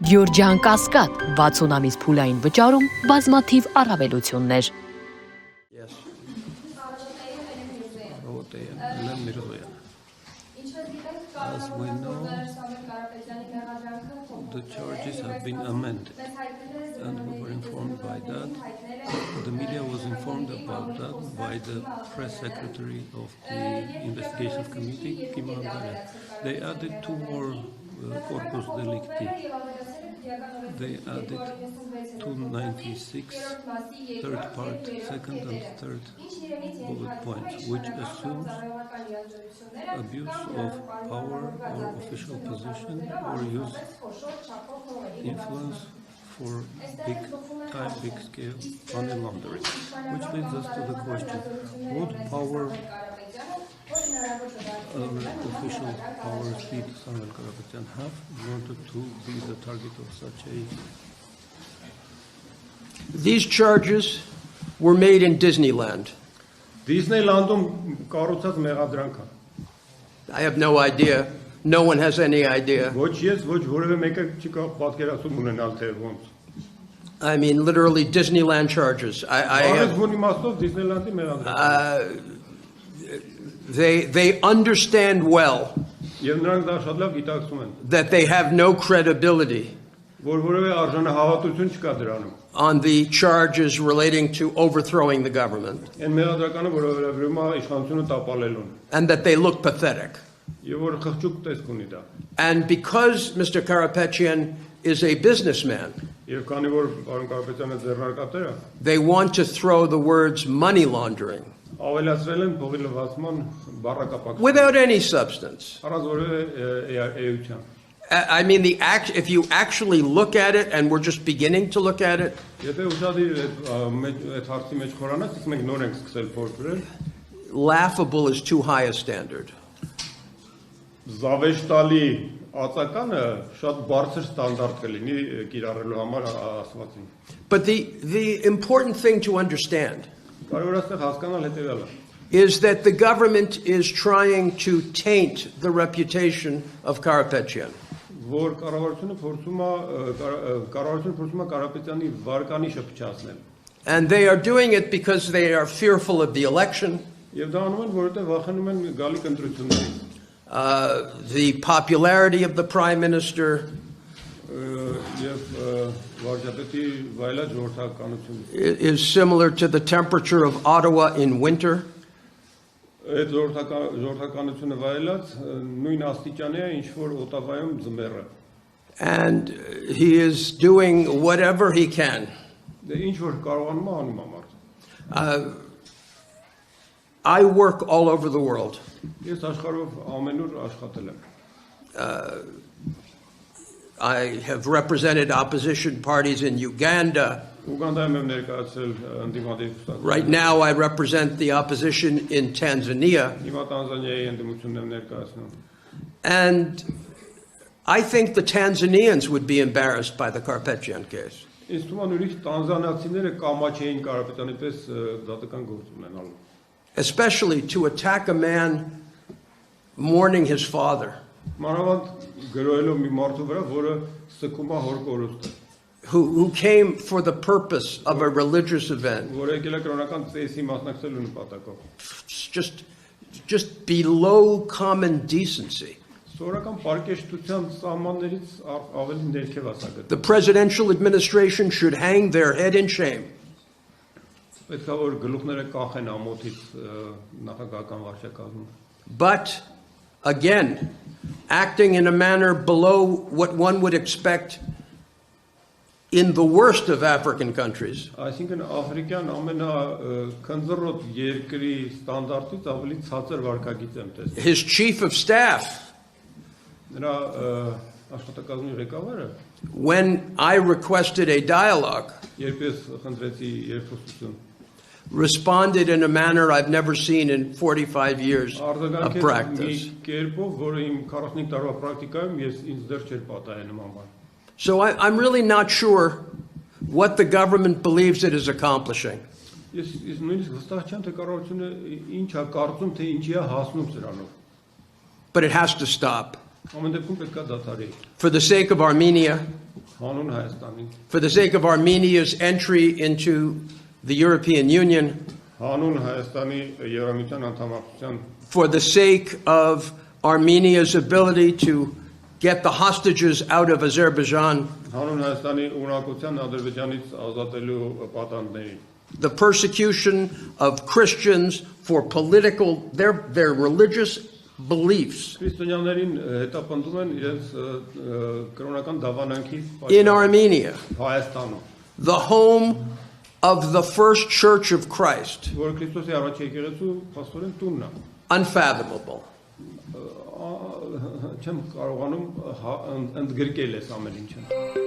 Գյորջյան Կասկադ 60 ամիս փուլային վճարում բազմաթիվ առավելություններ։ As we know, the charges have been amended, and we were informed by that. The media was informed about that by the press secretary of the investigations committee, Kim Angara. They added two more corpus delicti. They added 296, third part, second and third bullet points, which assumes abuse of power or official position or use influence for big-time, big-scale money laundering. Which leads us to the question, what power official powers did Samuel Karapetyan have in order to be the target of such a... These charges were made in Disneyland. Disneyland-ում կառուցած մեղադրանք է։ I have no idea. No one has any idea. Ոչ ես, ոչ որևէ մեկը չի կարող պատկերացում ունենալ թե ոնց։ I mean, literally Disneyland charges. Disneyland-ի մեղադրանք։ They understand well Եվ նրանք դա շատ լավ գիտակցում են, that they have no credibility որ որևէ արժանահավատություն չկա դրանում։ on the charges relating to overthrowing the government, Այն մեղադրականը, որը վերաբերում է իշխանությունը տապալելուն, and that they look pathetic. եւ որ խղճուկ տեսք ունի դա։ And because Mr. Karapetyan is a businessman, Եվ քանի որ պարոն Կարապետյանը ձեռնարկատեր է, they want to throw the words money laundering ավելացրել են փողի լվացման բառակապակցություն, without any substance. առանց որևէ էության։ I mean, if you actually look at it, and we're just beginning to look at it, Եթե ուշադիր այդ հարցի մեջ խորանաք, իսկ մենք նոր ենք սկսել փորձել, laughable is too high a standard. Զավեշտալի ածականը շատ բարձր ստանդարտ կլինի կիրառելու համար ասվածին։ But the important thing to understand Կարևոր է հասկանալ հետևյալը։ is that the government is trying to taint the reputation of Karapetyan. Որ կառավարությունը փորձում է Կարապետյանի վարկանիշը փչացնել։ And they are doing it because they are fearful of the election, Եվ դա անում են, որովհետև վախենում են գալիք ընտրություններից։ the popularity of the prime minister Եվ վարչապետի վայելած ժողովրդականություն։ is similar to the temperature of Ottawa in winter. Այդ ժողովրդականությունը վայելած նույն աստիճանի է, ինչ որ Օտավայում ձմեռը։ And he is doing whatever he can. Դե ինչ որ կարողանում է անում է մարդ։ I work all over the world. Ես աշխարհով ամենուր աշխատել եմ։ I have represented opposition parties in Uganda. Ուգանդայում եմ ներկայացել ընդդիմադիր կուսակցություն։ Right now I represent the opposition in Tanzania. Հիմա Տանզանիայի ընդդիմությունն եմ ներկայացնում։ And I think the Tanzanians would be embarrassed by the Karapetyan case. Ինձ թվում է ուրիշ տանզանացիները կամաչ էին Կարապետյանի պես դատական գործ ունենալու։ Especially to attack a man mourning his father, Մանավանդ գրոհելով մի մարդու վրա, որը սկում է հոր կորուստը, who came for the purpose of a religious event. որը եկել է կրոնական ծեսի մասնակցելու նպատակով։ Just below common decency. Սովորական պարկեշտության սահմաններից ավելի ներքև ասագտ։ The presidential administration should hang their head in shame. Պետք է որ գլուխները կախեն ամոթից նախագահական վարչակազմում։ But again, acting in a manner below what one would expect in the worst of African countries. Այսինքն Աֆրիկյան ամենաքնձռոտ երկրի ստանդարտից ավելի ցածր վարքագիծ եմ տեսել։ His chief of staff, Նրա աշխատակազմի ղեկավարը, when I requested a dialogue, երբ ես խնդրեցի երկխոսություն, responded in a manner I've never seen in 45 years of practice. կերպով, որը իմ 45 տարվա պրակտիկայում ես ինձ դեռ չէր պատահել նման բան։ So I'm really not sure what the government believes it is accomplishing. Ես նույնիսկ վստահ չեմ, թե կառավարությունը ինչ է կարծում, թե ինչի է հասնում սրանով։ But it has to stop. Ամեն դեպքում պետք է դադարի։ For the sake of Armenia, հանուն Հայաստանի, for the sake of Armenia's entry into the European Union, հանուն Հայաստանի Եվրամիության անդամակցության, for the sake of Armenia's ability to get the hostages out of Azerbaijan, հանուն Հայաստանի ունակության Ադրբեջանից ազատելու պատանդների, the persecution of Christians for their religious beliefs քրիստոնյաներին հետապնդում են իրենց կրոնական դավանանքի in Armenia, Հայաստանում, the home of the first church of Christ. որ Քրիստոսի առաջ եկեղեցու փաստորեն տունն է։ Unfathomable. Չեմ կարողանում ընդգրկել այս ամեն ինչը։